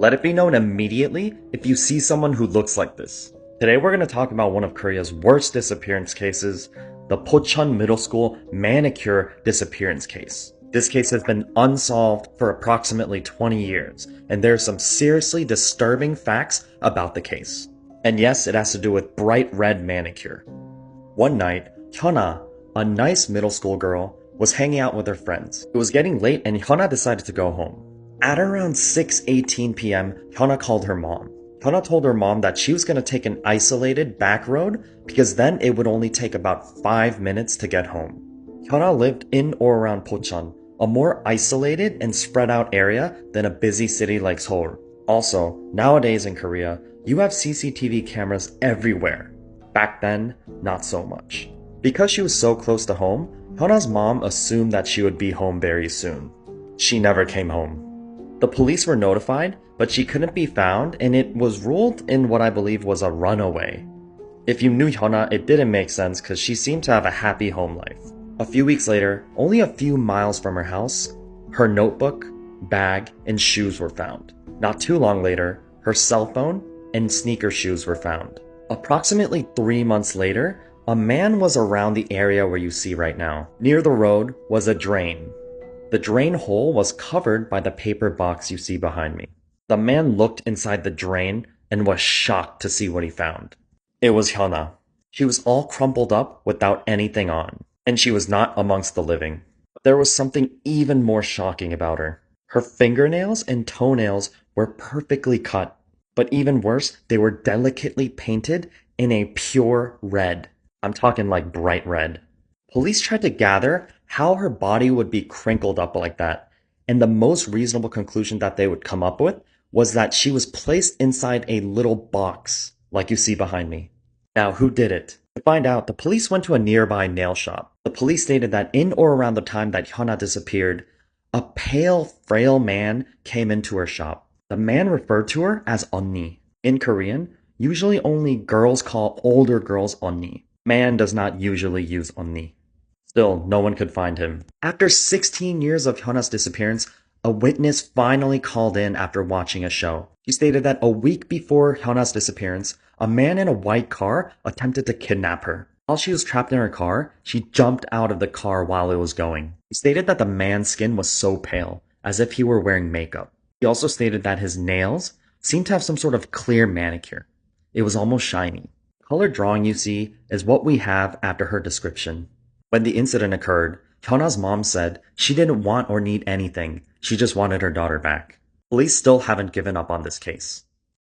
Let it be known immediately if you see someone who looks like this. Today we're going to talk about one of Korea's worst disappearance cases, the Pocheon Middle School Manicure disappearance case. This case has been unsolved for approximately 20 years, and there are some seriously disturbing facts about the case. And yes, it has to do with bright red manicure. One night, Hyuna, a nice middle school girl, was hanging out with her friends. It was getting late and Hyuna decided to go home. At around 6:18 p.m., Hyuna called her mom. Hyuna told her mom that she was going to take an isolated back road because then it would only take about 5 minutes to get home. Hyuna lived in or around Pocheon, a more isolated and spread out area than a busy city like Seoul. Also, nowadays in Korea, you have CCTV cameras everywhere. Back then, not so much. Because she was so close to home, Hyuna's mom assumed that she would be home very soon. She never came home. The police were notified, but she couldn't be found and it was ruled in what I believe was a runaway. If you knew Hyuna, it didn't make sense because she seemed to have a happy home life. A few weeks later, only a few miles from her house, her notebook, bag, and shoes were found. Not too long later, her cell phone and sneaker shoes were found. Approximately 3 months later, a man was around the area where you see right now. Near the road was a drain. The drain hole was covered by the paper box you see behind me. The man looked inside the drain and was shocked to see what he found. It was Hyuna. She was all crumpled up without anything on, and she was not amongst the living. But there was something even more shocking about her. Her fingernails and toenails were perfectly cut, but even worse, they were delicately painted in a pure red. I'm talking like bright red. Police tried to gather how her body would be crinkled up like that, and the most reasonable conclusion that they would come up with was that she was placed inside a little box, like you see behind me. Now, who did it? To find out, the police went to a nearby nail shop. The police stated that in or around the time that Hyuna disappeared, a pale, frail man came into her shop. The man referred to her as 언니. In Korean, usually only girls call older girls 언니. Man does not usually use 언니. Still, no one could find him. After 16 years of Hyuna's disappearance, a witness finally called in after watching a show. She stated that a week before Hyuna's disappearance, a man in a white car attempted to kidnap her. While she was trapped in her car, she jumped out of the car while it was going. He stated that the man's skin was so pale, as if he were wearing makeup. He also stated that his nails seemed to have some sort of clear manicure. It was almost shiny. The colored drawing you see is what we have after her description. When the incident occurred, Hyuna's mom said she didn't want or need anything, she just wanted her daughter back. Police still haven't given up on this case.